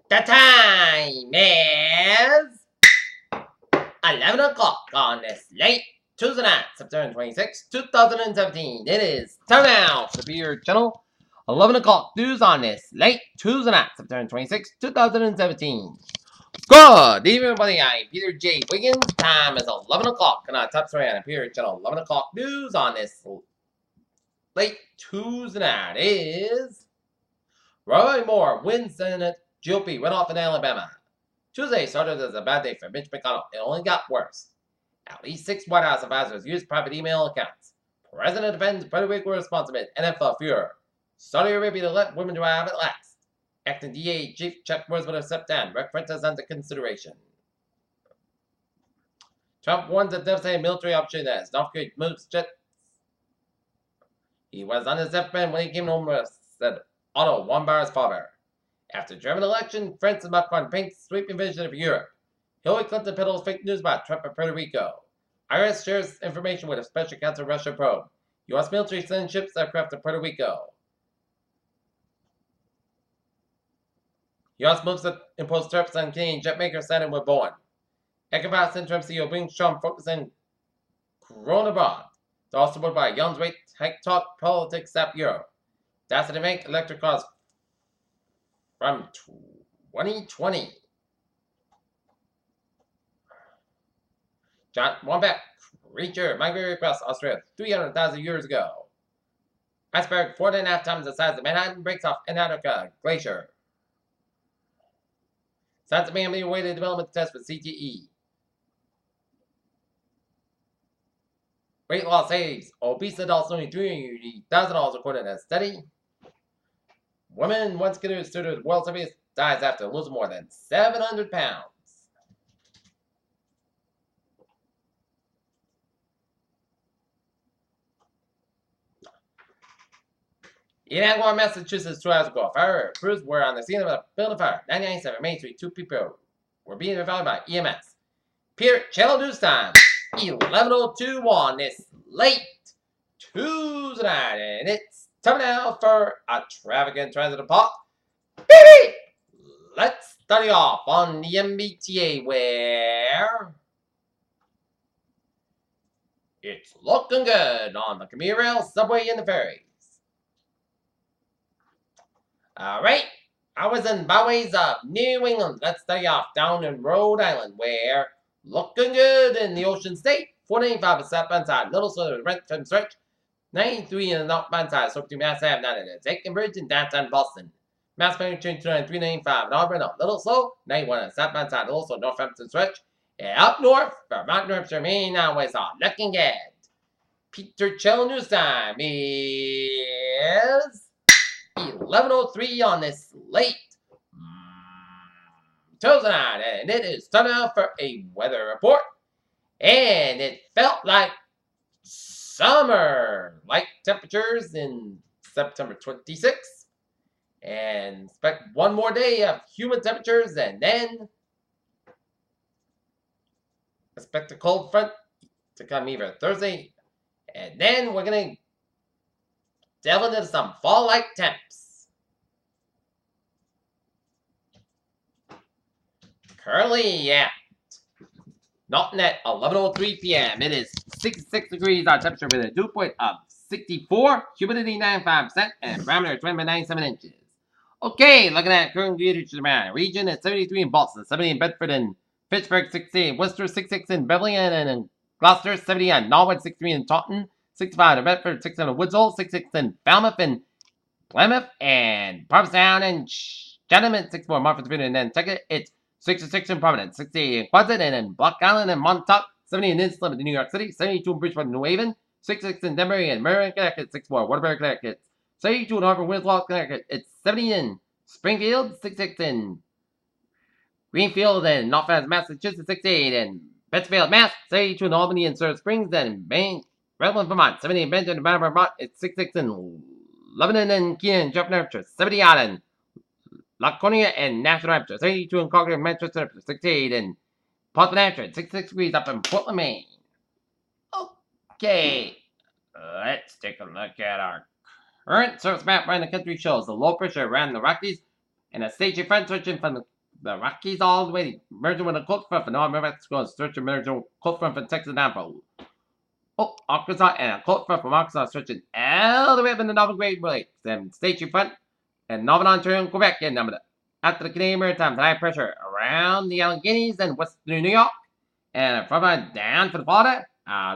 The time is 11 o'clock on this late Tuesday night, September 26, 2017. It is time now to be your channel. 11 o'clock news on this late Tuesday night, September 26, 2017. Good evening, everybody. I'm Peter J. Wiggins. Time is 11 o'clock, and our top story on Peter Channel 11 o'clock news on this late Tuesday night is Roy Moore wins Senate GOP runoff in Alabama. Tuesday started as a bad day for Mitch McConnell. It only got worse. At least 6 White House advisors used private email accounts. President defends Puerto Rico response amid NFL furor. Saudi Arabia to let women drive at last. Acting DA Chief Chuck Norris would have stepped down. References under consideration. Trump warns a devastating military option as North Korea moves jets. He was on his deathbed when he came home, said Otto Warmbayer's father. After German election, France and Macron paint sweeping vision of Europe. Hillary Clinton peddles fake news about Trump and Puerto Rico. IRS shares information with a special counsel Russia probe. U.S. military sends ships aircraft to Puerto Rico. U.S. moves to impose tariffs on Canadian jet maker Saturn with Boeing. ECOWAS interim CEO brings Trump focusing Corona abroad. They're also supported by Young's rate hike talk politics sap Euro. That's the make electric cars from 2020. John Wombat creature migrated across Australia 300,000 years ago. Iceberg 4.5 times the size of Manhattan breaks off Antarctica glacier. Science may be away to development test with CTE. Weight loss saves obese adults only $380,000 according to a study. Women once considered world's heaviest dies after losing more than 700 pounds. In Agua, Massachusetts, 2 hours ago, fire crews were on the scene of a building fire. 997 Main Street. 2 people were being evaluated by EMS. Peter, Channel News Time. 11:02 on this late Tuesday night, and it's time now for a traffic and transit report. Let's start off on the MBTA where it's looking good on the commuter rail, subway, and the ferries. Alright, hours and byways of New England. Let's start off down in Rhode Island where looking good in the Ocean State. 495 is southbound side, Little Slither, Renton Stretch. 93 in the northbound side, so to Mass Ave, 9 in the Taken Bridge in downtown Boston. Mass Bank Train 395 in Auburn, Little Slow. 91 on the southbound side, also Northampton Stretch. And up north, Vermont, New Hampshire, Maine, highways are looking good. Peter Channel News Time is 11:03 on this late Tuesday night, and it is time now for a weather report. And it felt like summer, like temperatures in September 26th, and expect one more day of humid temperatures, and then expect a cold front to come either Thursday, and then we're gonna delve into some fall-like temps. Currently at Norton at 11:03 p.m. It is 66 degrees on temperature with a dew point of 64, humidity 95%, and barometer 20.97 inches. Okay, looking at current temperature around region, it's 73 in Boston, 70 in Bedford and Pittsburgh, 60 in Worcester, 66 in Beverly, and in Gloucester, 70 in Norwood, 63 in Taunton, 65 in Bedford, 60 in Woodsall, 66 in Falmouth and Plymouth, and Provincetown and Chatham, 64 in Martha's and Nantucket. It's 66 in Providence, 60 in Quonset, and in Block Island and Montauk, 70 in Innsbruck in New York City, 72 in Bridgeport and New Haven, 66 in Denbury and Marion, Connecticut, 64 Waterbury, Connecticut, 72 in Harvard, Winslow, Connecticut. It's 70 in Springfield, 66 in Greenfield and Northwest Massachusetts, 68 in Pittsfield, Mass, 72 in Albany and Silver Springs, and Maine, Redmond, Vermont, 70 in Benton, Vermont. It's 66 in Lebanon and Keenan, Jeff, New Hampshire, 70 out in Laconia and Nashville, New Hampshire, 72 in Concord, Manchester, New Hampshire, 68 in Portland, New Hampshire, 66 degrees up in Portland, Maine. Okay, let's take a look at our current surface map around the country. Shows the low pressure around the Rockies and a stage front switching from the the Rockies all the way, merging with a cold front for North Mexico, stretching merging cold front from Texas down for Arkansas, and a cold front from Arkansas, stretching all the way up in the Northern Great Lakes, and station front, and Northern Ontario and Quebec, and after the Canadian Maritime, high pressure around the Alleghenies and western New York, and from down for the Florida,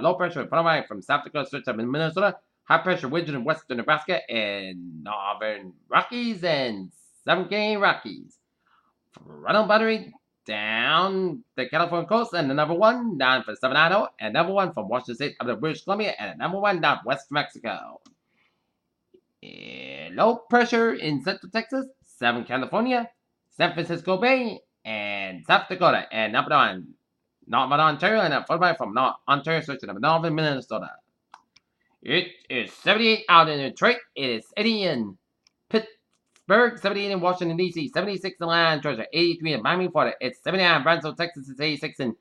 low pressure from South Dakota, stretch up in Minnesota, high pressure winds in western Nebraska, and Northern Rockies, and 7K Rockies. Ronald Battery down the California coast, and the number one down for 790, and number one from Washington State up to British Columbia, and number one down West Mexico. Low pressure in Central Texas, 7 California, San Francisco Bay, and South Dakota, and up on Northern Ontario, and followed from Ontario, stretching of northern Minnesota. It is 78 out in Detroit. It is 80 in Pittsburgh, 78 in Washington, D.C., 76 in Atlanta, Georgia, 83 in Miami, Florida. It's 79 in Brownsville, Texas. It's 86 in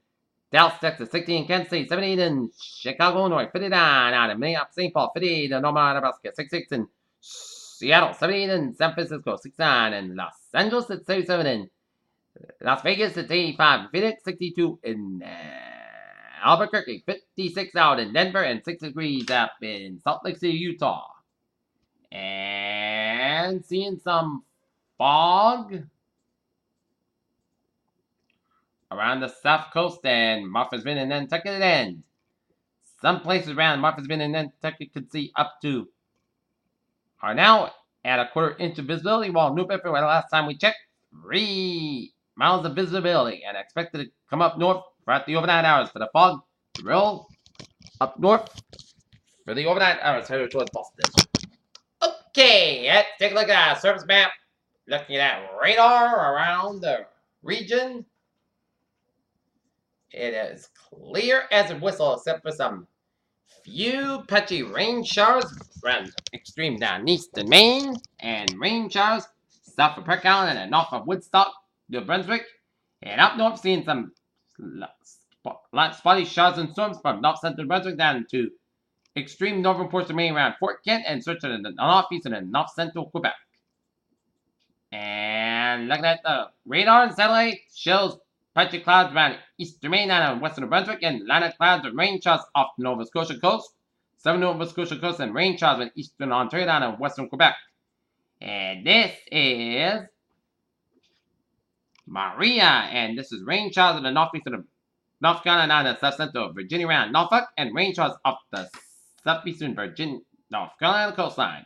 Dallas, Texas, 60 in Kansas City, 78 in Chicago, Illinois, 59 out in Minneapolis, St. Paul, 58 in Omaha, Nebraska, 66 in Seattle, 78 in San Francisco, 69 in Los Angeles, it's 37 in Las Vegas, it's 85 in Phoenix, 62 in Albuquerque, 56 out in Denver, and 6 degrees up in Salt Lake City, Utah. And seeing some fog around the south coast and Martha's Vineyard and Nantucket End. Some places around Martha's Vineyard and Nantucket could see up to are now at a quarter-inch of visibility, while New Bedford, the last time we checked, 3 miles of visibility, and expected to come up north throughout the overnight hours for the fog to roll up north for the overnight hours headed towards Boston. Okay, let's take a look at our surface map. Looking at radar around the region. It is clear as a whistle, except for some few patchy rain showers around extreme down east in Maine, and rain showers south of Park Island and north of Woodstock, New Brunswick, and up north seeing some spotty showers and storms from north central Brunswick down to extreme northern portion of Maine around Fort Kent and searching in the northeastern and north central Quebec. And looking at the radar and satellite shows patchy clouds around eastern Maine and western New Brunswick, and line of clouds with rain showers off the Nova Scotia coast, southern Nova Scotia coast, and rain showers in eastern Ontario and western Quebec. And this is Maria, and this is rain showers in the northeastern of North Carolina and the south central Virginia around Norfolk, and rain showers off the southeastern Virginia, North Carolina coastline,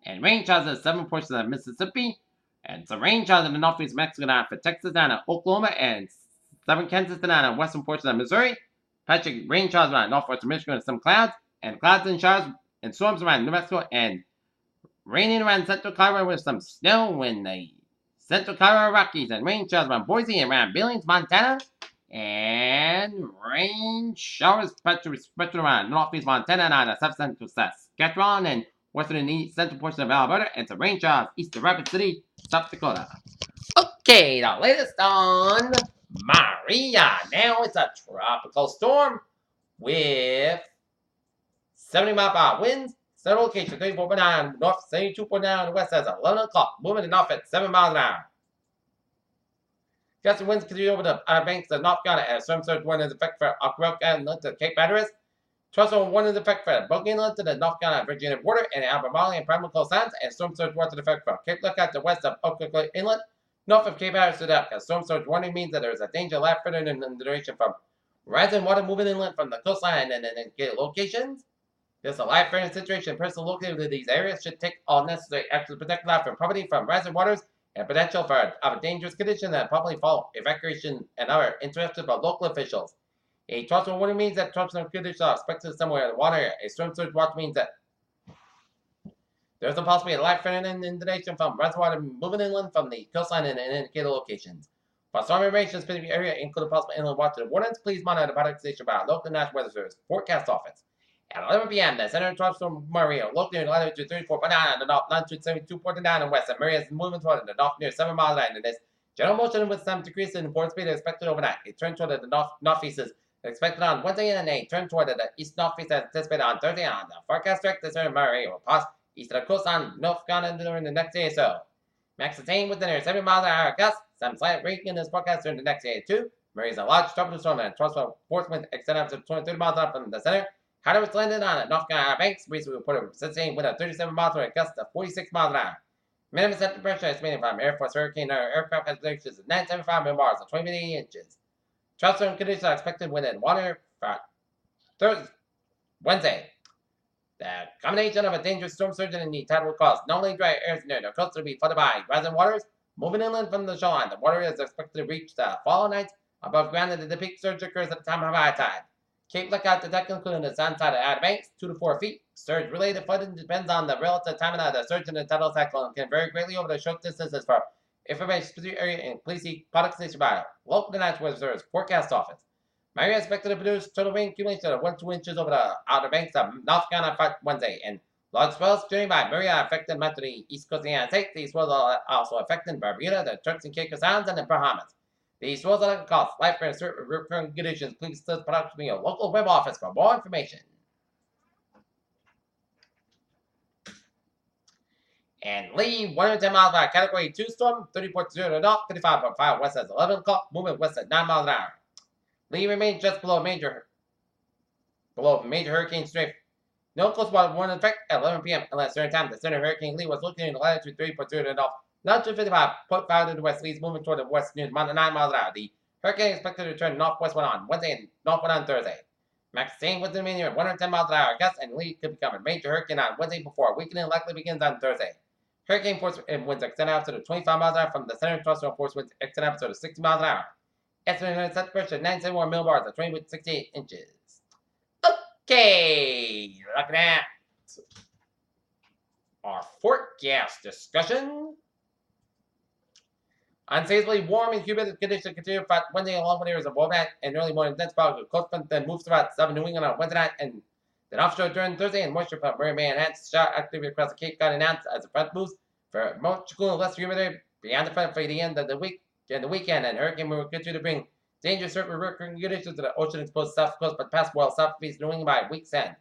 and rain showers in the southern portions of Mississippi, and some rain showers in the northeast of Mexico down for Texas down to Oklahoma, and southern Kansas down to western portions of Missouri. Patchy rain showers around northwestern Michigan and some clouds, and clouds and showers and storms around New Mexico, and raining around central Colorado with some snow in the central Colorado Rockies, and rain showers around Boise and around Billings, Montana, and rain showers spread around northeast Montana and the south central Saskatchewan and western and east central portion of Alberta, and some rain showers east of Rapid City, South Dakota. Okay, the latest on Maria. Now it's a tropical storm with 70-mile-per-hour winds. Central location 34.9 north, 72.9 west as 11 o'clock. Moving to north at 7 miles an hour. Gusty winds continue over the Outer Banks of North Carolina as storm surge warning is effect for Aquarock Inlet to Cape Hatteras. Tropical warning is effect for Bug Inlet to the North Carolina Virginia border and Albemarle and Primal coastlines, and storm surge warning is effect for Cape Lookout to west of Ocracoke Inlet, north of Cape Hatteras to the a storm surge warning means that there is a danger left further in the duration from rising water moving inland from the coastline and then locations. There's a life threatening situation. Persons located in these areas should take all necessary actions to protect life and property from rising waters and potential for a dangerous condition and promptly follow evacuation and other instructions by local officials. A torrential warning means that torrential conditions are expected somewhere in the water area. A storm surge watch means that there's a possibility of life-threatening inundation from reservoir moving inland from the coastline and indicated locations. For storm information in a specific area, including possible inland water warnings, please monitor the product station by our local National Weather Service forecast office. At 11 p.m., the center of tropical storm Maria, located in latitude 34.9 on the north, longitude 72.9 on west, and Maria is moving toward the north near 7 miles an hour. This general motion with some decrease in forward speed is expected overnight. A turn toward the northeast is expected on Wednesday, and a turn toward the east-northeast is anticipated on Thursday. On the forecast track, the center of Maria will pass east of the coast on North Carolina during the next day or so. Max attained within 7 miles an hour gusts, Some slight rain in this forecast during the next day too. Murray is a large tropical storm and tropical force wind extending up to 23 miles an hour from the center. However, it's landed on a North Carolina banks. Recently reported sustained wind of 37 miles per hour, gusts of 46 miles an hour. Minimum center pressure estimated from Air Force Hurricane aircraft has predictions of 975 millibars or 20 inches. Tropical conditions are expected wind and water for Thursday, Wednesday. The combination of a dangerous storm surge and the tide will cause not only dry areas near the coast to be flooded by rising waters. Moving inland from the shoreline, the water is expected to reach the fall nights above ground, and the peak surge occurs at the time of high tide. Cape Lookout detect including the sun side of Outer Banks, 2 to 4 feet. Surge related flooding depends on the relative timing of the surge and the tidal cycle and can vary greatly over the short distances. For information specific area and please see product station bio. Local National Weather Service forecast office. Maria is expected to produce total rain accumulation of 1 to 2 inches over the Outer Banks of North Carolina Wednesday, and large swells during by Maria affected much of the east coast of the United States. These swells are also affecting Bermuda, the Turks and Caicos Islands, and the Bahamas. These swells are going to cause life and certain recurring conditions. Please search product from your local web office for more information. And Lee, 110 miles per hour, Category 2 storm, 34 north, 35.5 west at 11 o'clock, moving west at 9 miles an hour. Lee remains just below major hurricane strength. No coast water warning effect at 11 p.m. unless certain time the center of Hurricane Lee was located in latitude 30.0 north, longitude 55.5 to the west. Lee's moving toward the west near 9 miles an hour. The hurricane is expected to return northwest on Wednesday and northward on Thursday. Max staying within the mean at 110 miles an hour gusts, and Lee could become a major hurricane on Wednesday before weakening likely begins on Thursday. Hurricane force winds extend out to the 25 miles an hour from the center. Tropical force winds extend out to the 60 miles an hour. Estimated set pressure 971 millibars or 20.68 inches. Okay, looking at our forecast discussion. Unseasonably warm and humid conditions continue for Wednesday along with areas of overnight and early morning dense fog. A coast front then moves about 7 New England on Wednesday night and then offshore during Thursday, and moisture from Murray may enhance shower activity across the Cape Cod announced as the front moves for much cooler, less humidity beyond the front for the end of the week and the weekend. And hurricane will continue to bring dangerous certain recurring conditions to the ocean exposed south coast, but past well southeast New England by week's end.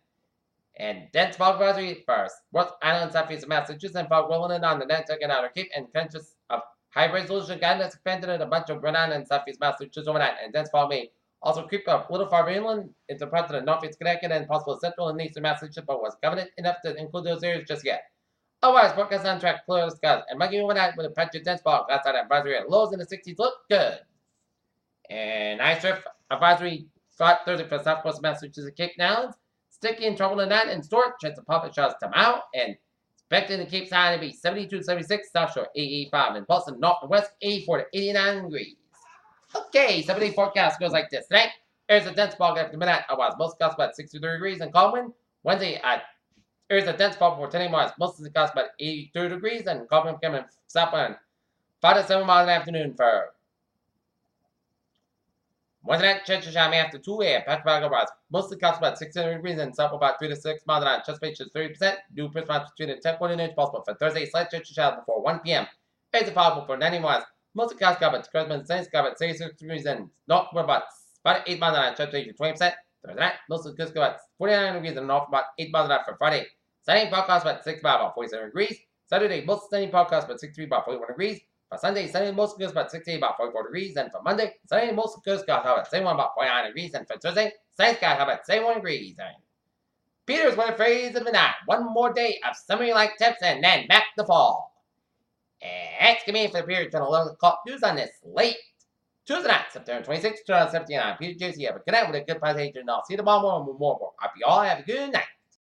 And dense fog advisory for West Island, southeast of Massachusetts, and fog rolling in on the Nantucket and Outer Cape, and conscious of high resolution guidance expanded in a bunch of Rhode Island and southeast Massachusetts overnight. And dense fog may also creep up a little farther inland into parts of the northeast Connecticut and possible central and eastern Massachusetts, but was coveted enough to include those areas just yet. Otherwise, forecast on track, clear skies, and muggy overnight with a patch of dense fog. Outside advisory at lows in the 60s look good. And ice drift advisory Thursday for south coast of Massachusetts, Cape Islands. Sticky and trouble tonight and storm. Chance of public showers tomorrow. And expected in Cape Side to be 72 to 76. South Shore 85. And Boston north and west 84 to 89 degrees. Okay, 7-day forecast goes like this. Tonight, there's a dense fog after midnight. Otherwise, most gusts about 63 degrees and calm wind. Wednesday, there's a dense fog for 10 miles. Most of the gusts about 83 degrees and calm wind coming southbound 5 to 7 miles in the afternoon for Wednesday night, Churchill Shine after 2 a.m. Pacific rise. Mostly costs about 600 degrees and south about 3 to 6 miles an hour. Chest is 30%. Dew percentage between 10 and 40 inches possible for Thursday. Slight Churchill Shine before 1 p.m. It's possible for 90 miles. Mostly costs got about 66 degrees and north about 8 miles an hour. Chest is 20%. Thursday night, mostly costs about 49 degrees and north about 8 miles an hour for Friday. Sunday, forecast about 6 by about 47 degrees. Saturday, most sunny forecast about 63 by 41 degrees. For Sunday, sunny most goes about 68 about 44 degrees. And for Monday, sunny most goes about 71 about 49 degrees. And for Thursday, sunny sky about 71 degrees. And Peter's weather phrase of the night. One more day of summer-like temps and then back to fall. And it's me for the period 11 o'clock news on this late Tuesday night, September 26, 2017. I'm Peter J.C. Have a good night with a good presentation. And I'll see you tomorrow morning with more. I hope you all have a good night.